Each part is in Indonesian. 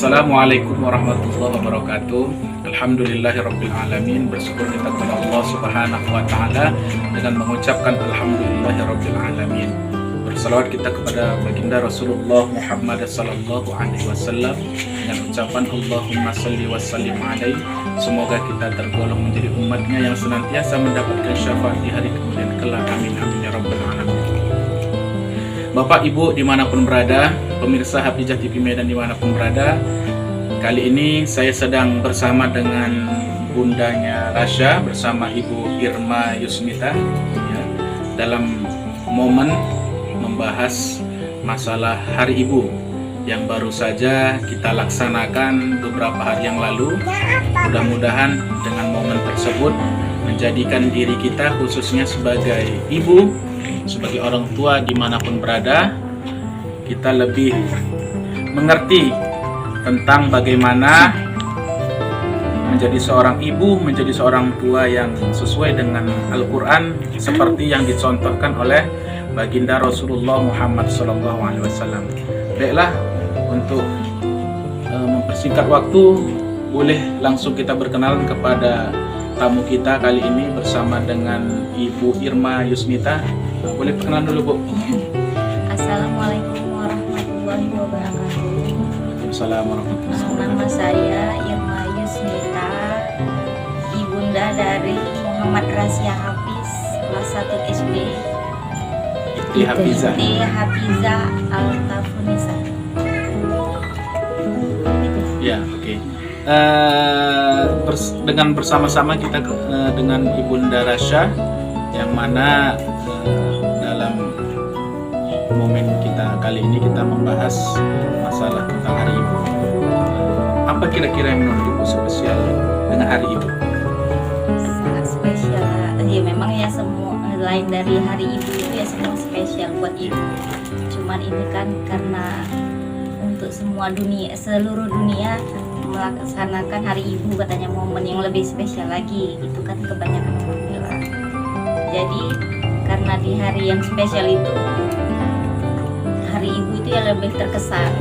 Assalamualaikum warahmatullahi wabarakatuh. Alhamdulillahirabbil alamin. Bersyukur kita kepada Allah Subhanahu wa taala dengan mengucapkan alhamdulillahirabbil alamin. Bersalawat kita kepada baginda Rasulullah Muhammad sallallahu alaihi wasallam dengan ucapan Allahumma shalli wa sallim alaihi. Semoga kita tergolong menjadi umatnya yang senantiasa mendapatkan syafaat di hari kemudian kelak. Amin amin ya rabbal alamin. Bapak Ibu dimanapun berada, pemirsa Hafizah TV Medan dimanapun berada, kali ini saya sedang bersama dengan bundanya Rasya bersama Ibu Irma Yusmita ya, dalam momen membahas masalah Hari Ibu yang baru saja kita laksanakan beberapa hari yang lalu. Mudah-mudahan dengan momen tersebut menjadikan diri kita khususnya sebagai ibu, sebagai orang tua dimanapun berada, kita lebih mengerti tentang bagaimana menjadi seorang ibu, menjadi seorang tua yang sesuai dengan Al-Quran seperti yang dicontohkan oleh baginda Rasulullah Muhammad SAW. Baiklah, untuk mempersingkat waktu, boleh langsung kita berkenalan kepada tamu kita kali ini bersama dengan Ibu Irma Yusmita. Boleh perkenalan dulu, Bu. Assalamualaikum warahmatullahi wabarakatuh. Assalamualaikum warahmatullahi wabarakatuh. Nama saya Irma Yusmita, ibunda dari Muhammad Rasya Hafiz, kelas 1 SD. Ibti Hafizah. Ibti Hafizah Al-Tafunisa. Ya, oke. Dengan bersama-sama kita dengan Ibunda Rasya, yang mana dalam momen kita kali ini kita membahas masalah tentang Hari Ibu. Apa kira-kira yang menurut Ibu spesial dengan Hari Ibu? Sangat spesial. Ya memang ya, semua lain dari Hari Ibu itu ya semua spesial buat ibu. Cuman ini kan karena untuk semua dunia, seluruh dunia melaksanakan Hari Ibu, katanya momen yang lebih spesial lagi. Itu kan kebanyakan orang bilang. Jadi karena di hari yang spesial itu, Hari Ibu itu ya lebih terkesan.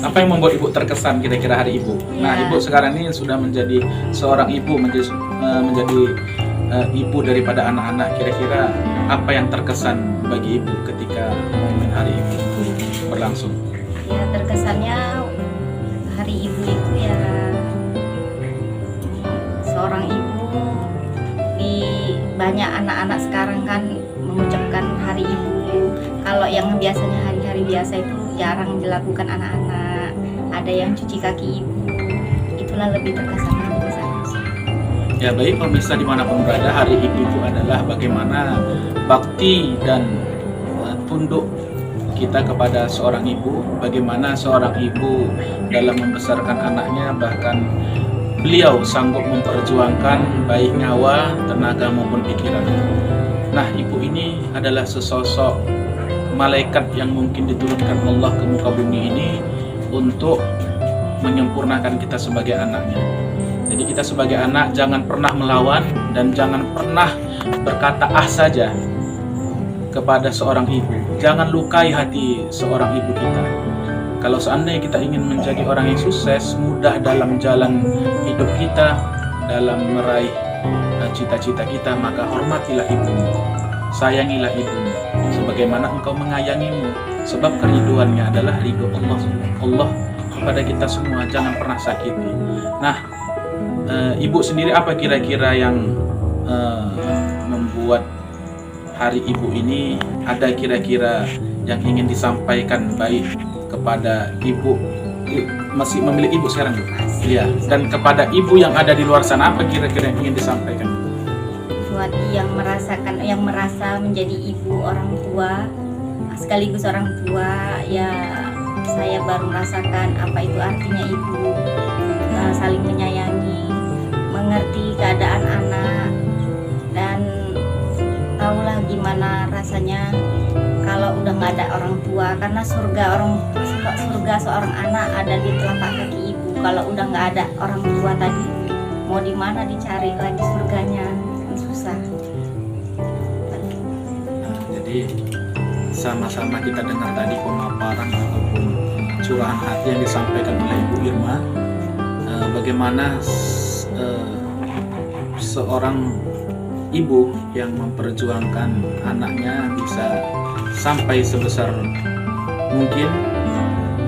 Apa yang membuat Ibu terkesan kira-kira Hari Ibu? Ya. Nah, Ibu sekarang ini sudah menjadi seorang ibu, menjadi ibu daripada anak-anak. Kira-kira apa yang terkesan bagi Ibu ketika momen Hari Ibu berlangsung? Ya terkesannya Hari Ibu itu ya, seorang ibu, di banyak anak-anak sekarang kan mengucapkan Hari Ibu. Kalau yang biasanya hari-hari biasa itu jarang dilakukan anak-anak. Ada yang cuci kaki ibu. Itulah lebih terkesan bagi saya. Ya, baik pemirsa dimanapun berada, Hari Ibu itu adalah bagaimana bakti dan tunduk kita kepada seorang ibu, bagaimana seorang ibu dalam membesarkan anaknya, bahkan beliau sanggup memperjuangkan baik nyawa, tenaga maupun pikiran. Nah, ibu ini adalah sesosok malaikat yang mungkin diturunkan Allah ke muka bumi ini untuk menyempurnakan kita sebagai anaknya. Jadi kita sebagai anak jangan pernah melawan dan jangan pernah berkata ah saja kepada seorang ibu. Jangan lukai hati seorang ibu kita. Kalau seandainya kita ingin menjadi orang yang sukses, mudah dalam jalan hidup kita, dalam meraih cita-cita kita, maka hormatilah ibumu, sayangilah ibumu sebagaimana engkau mengayangimu, sebab keriduannya adalah ridho Allah kepada kita semua. Jangan pernah sakiti. Nah, ibu sendiri apa kira-kira yang membuat Hari Ibu ini, ada kira-kira yang ingin disampaikan baik kepada ibu, masih memilih ibu sekarang, Bu? Iya. Dan kepada ibu yang ada di luar sana, apa kira-kira yang ingin disampaikan? Buat yang merasakan, yang merasa menjadi ibu, orang tua sekaligus orang tua, ya saya baru merasakan apa itu artinya ibu, saling menyayangi, mengerti keadaan anak, dan tahulah gimana rasanya kalau udah nggak ada orang tua. Karena surga seorang anak ada di telapak kaki ibu. Kalau udah nggak ada orang tua tadi, mau di mana dicari lagi surganya? Kan susah. Jadi sama-sama kita dengar tadi pemaparan ataupun curahan hati yang disampaikan oleh Ibu Irma, bagaimana seorang ibu yang memperjuangkan anaknya bisa sampai sebesar mungkin.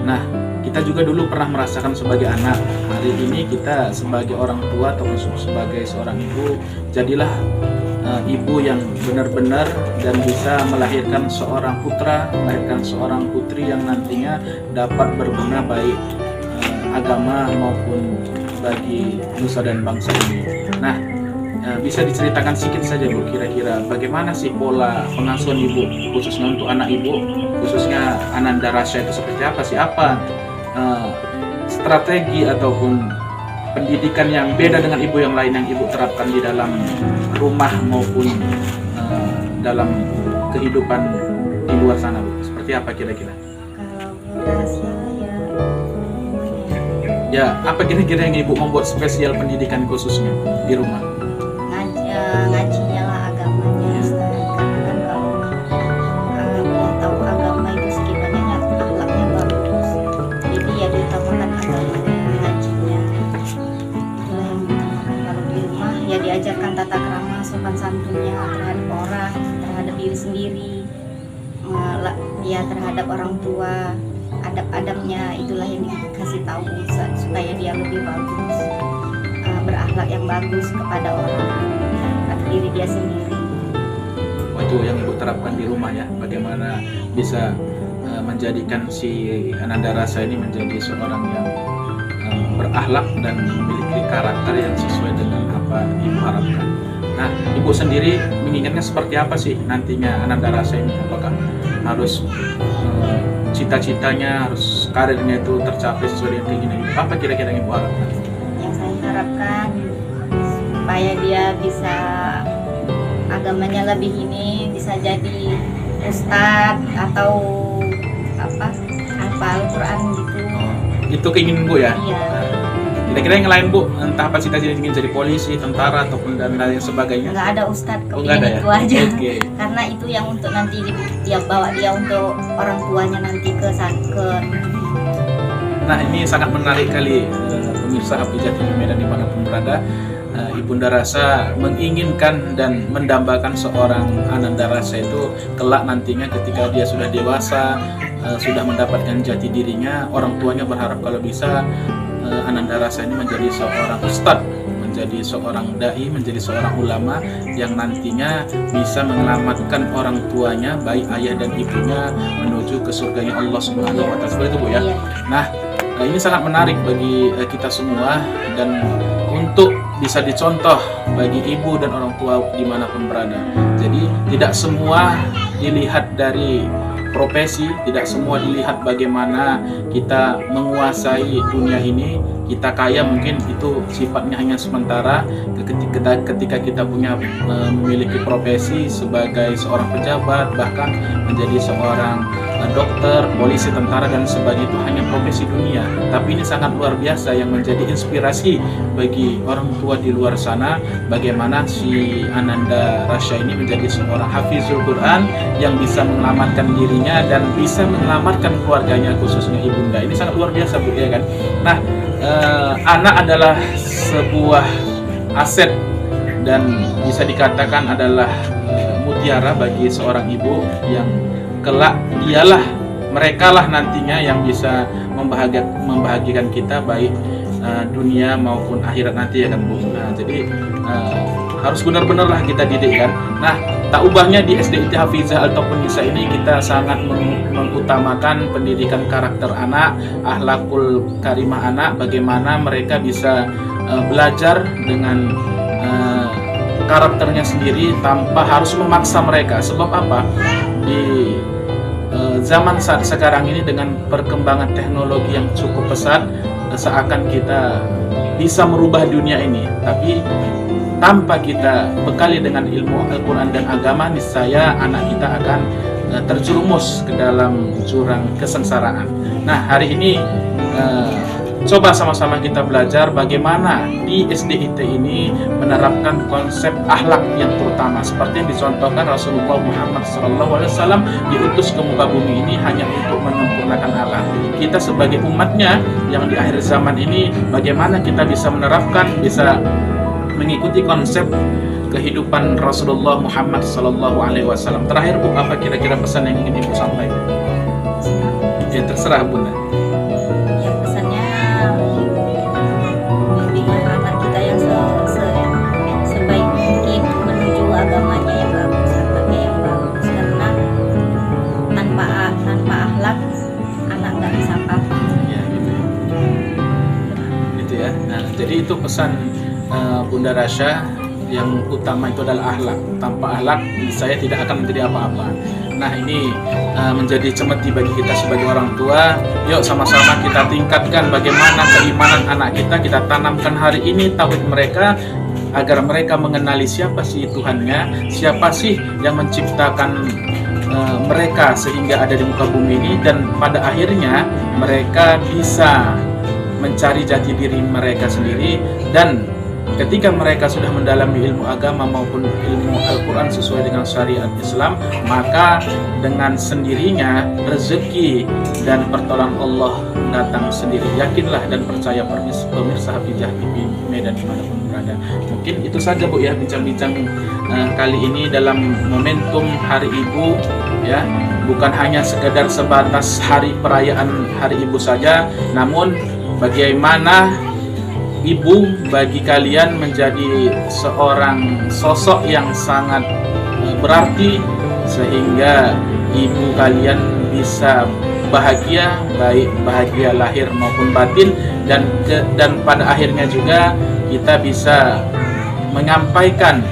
Nah, kita juga dulu pernah merasakan sebagai anak. Hari ini kita sebagai orang tua atau sebagai seorang ibu, jadilah ibu yang benar-benar dan bisa melahirkan seorang putra, melahirkan seorang putri yang nantinya dapat berguna baik agama maupun bagi nusa dan bangsa ini. Nah, bisa diceritakan sedikit saja Bu, kira-kira bagaimana sih pola pengasuhan ibu khususnya untuk anak ibu, khususnya Ananda Rasya itu seperti apa sih? Apa strategi ataupun pendidikan yang beda dengan ibu yang lain yang ibu terapkan di dalam rumah maupun dalam kehidupan di luar sana Bu? Seperti apa kira-kira? Kalau rahasia Ya, apa kira-kira yang ibu membuat spesial pendidikan khususnya di rumah? Ngajinya lah, agamanya lestarikan. Kan kalau mau tahu agama itu sekitarnya akhlaknya bagus, jadi ya diutamakan agamanya, ngajinya itulah yang diutamakan. Kalau di rumah ya diajarkan tata krama, sopan santunnya terhadap orang, terhadap diri sendiri, ya terhadap orang tua, adab-adabnya itulah yang dikasih tahu supaya dia lebih bagus, berakhlak yang bagus kepada orang, kepada diri dia sendiri. Itu yang ibu terapkan di rumah ya, bagaimana bisa menjadikan si Ananda Rasa ini menjadi seorang yang berakhlak dan memiliki karakter yang sesuai dengan apa ibu harapkan. Nah, ibu sendiri menginginkan seperti apa sih nantinya Ananda Rasa ini? Apakah harus cita-citanya, harus karirnya itu tercapai sesuai dengan keinginan ibu? Apa kira-kira yang ibu harapkan? Yang saya harapkan supaya dia bisa agamanya lebih ini, bisa jadi ustadz atau apa Al-Quran gitu. Itu keinginan bu ya? Iya. Kira-kira yang lain bu, entah apa cita-cita ingin jadi polisi, tentara ataupun dan lain sebagainya? Nggak ada ustadz, nggak ada ya? itu aja. Okay. Karena itu yang untuk nanti dia bawa dia untuk orang tuanya nanti ke. Nah, ini sangat menarik kali pemirsa Hafizah TV Medan dimanapun berada. Ibunda Rasa menginginkan dan mendambakan seorang Ananda Rasa itu kelak nantinya ketika dia sudah dewasa, sudah mendapatkan jati dirinya, orang tuanya berharap kalau bisa Ananda Rasa ini menjadi seorang ustadz, menjadi seorang dai, menjadi seorang ulama yang nantinya bisa menyelamatkan orang tuanya, baik ayah dan ibunya, menuju ke surganya Allah Subhanahu wa Ta'ala. Seperti itu Bu ya. Nah, ini sangat menarik bagi kita semua dan untuk bisa dicontoh bagi ibu dan orang tua dimanapun berada. Jadi tidak semua dilihat dari profesi, tidak semua dilihat bagaimana kita menguasai dunia ini, kita kaya mungkin itu sifatnya hanya sementara. Ketika kita punya memiliki profesi sebagai seorang pejabat, bahkan menjadi seorang dokter, polisi, tentara dan sebagainya, itu hanya profesi dunia. Tapi ini sangat luar biasa yang menjadi inspirasi bagi orang tua di luar sana, bagaimana si Ananda Rasya ini menjadi seorang hafizul Quran yang bisa menyelamatkan dirinya dan bisa menyelamatkan keluarganya, khususnya ibunda. Ini sangat luar biasa Bu ya kan. Nah, anak adalah sebuah aset dan bisa dikatakan adalah mutiara bagi seorang ibu yang kelak merekalah nantinya yang bisa membahagiakan kita baik dunia maupun akhirat nanti ya kan Bu. Nah, jadi harus benar-benarlah kita didik kan. Nah, tak ubahnya di SDIT Hafizah ataupun Nisa ini kita sangat mengutamakan pendidikan karakter anak, akhlakul karimah anak, bagaimana mereka bisa belajar dengan karakternya sendiri tanpa harus memaksa mereka. Sebab apa? Di zaman saat sekarang ini dengan perkembangan teknologi yang cukup pesat, seakan kita bisa merubah dunia ini, tapi tanpa kita bekali dengan ilmu Al-Quran dan agama, niscaya anak kita akan terjerumus ke dalam jurang kesengsaraan. Nah, hari ini Coba sama-sama kita belajar bagaimana di SDIT ini menerapkan konsep akhlak yang terutama seperti yang dicontohkan Rasulullah Muhammad SAW diutus ke muka bumi ini hanya untuk menyempurnakan akhlak. Kita sebagai umatnya yang di akhir zaman ini, bagaimana kita bisa menerapkan, bisa mengikuti konsep kehidupan Rasulullah Muhammad SAW. Terakhir Bu, apa kira-kira pesan yang ingin Ibu sampaikan? Ya terserah Bunda. Ya pesannya bimbingan anak kita yang sebaik mungkin menuju agamanya yang bagus, akhlaknya yang bagus, karena tanpa akhlak anak nggak bisa apa-apa. Ya, gitu ya. Nah, jadi itu pesan Bunda Rasya, yang utama itu adalah akhlak. Tanpa akhlak saya tidak akan menjadi apa-apa. Nah, ini menjadi cemeti bagi kita sebagai orang tua. Yuk sama-sama kita tingkatkan bagaimana keimanan anak kita tanamkan hari ini tauhid mereka, agar mereka mengenali siapa sih Tuhannya, siapa sih yang menciptakan mereka sehingga ada di muka bumi ini, dan pada akhirnya mereka bisa mencari jati diri mereka sendiri. Dan ketika mereka sudah mendalami ilmu agama maupun ilmu Al-Quran sesuai dengan syariat Islam, maka dengan sendirinya rezeki dan pertolongan Allah datang sendiri. Yakinlah dan percaya pemirsa Hafizah TV Medan dimanapun berada. Mungkin itu saja Bu ya bincang-bincang kali ini dalam momentum Hari Ibu ya. Bukan hanya sekedar sebatas hari perayaan Hari Ibu saja, namun bagaimana ibu bagi kalian menjadi seorang sosok yang sangat berarti, sehingga ibu kalian bisa bahagia, baik bahagia lahir maupun batin, dan pada akhirnya juga kita bisa menyampaikan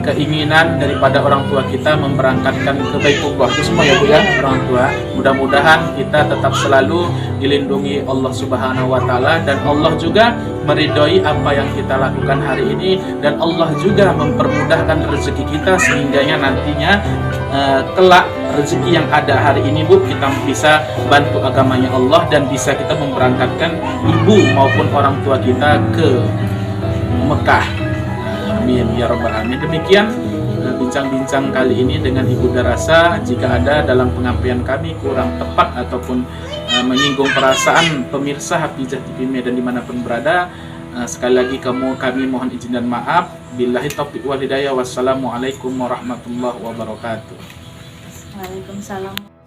keinginan daripada orang tua kita memberangkatkan ke Baitullah. Itu semua ya Bu ya, orang tua. Mudah-mudahan kita tetap selalu dilindungi Allah Subhanahu wa taala, dan Allah juga meridhoi apa yang kita lakukan hari ini, dan Allah juga mempermudahkan rezeki kita sehingganya nantinya kelak rezeki yang ada hari ini Bu, kita bisa bantu agamanya Allah dan bisa kita memberangkatkan ibu maupun orang tua kita ke Mekah. Amin ya rabbal alamin. Demikian bincang-bincang kali ini dengan Ibu Darasa. Jika ada dalam penyampaian kami kurang tepat ataupun menyinggung perasaan pemirsa Hafizah TV Medan dimanapun berada, sekali lagi kami mohon izin dan maaf. Billahi taufiq wal hidayah. Wassalamualaikum warahmatullahi wabarakatuh. Waalaikumsalam.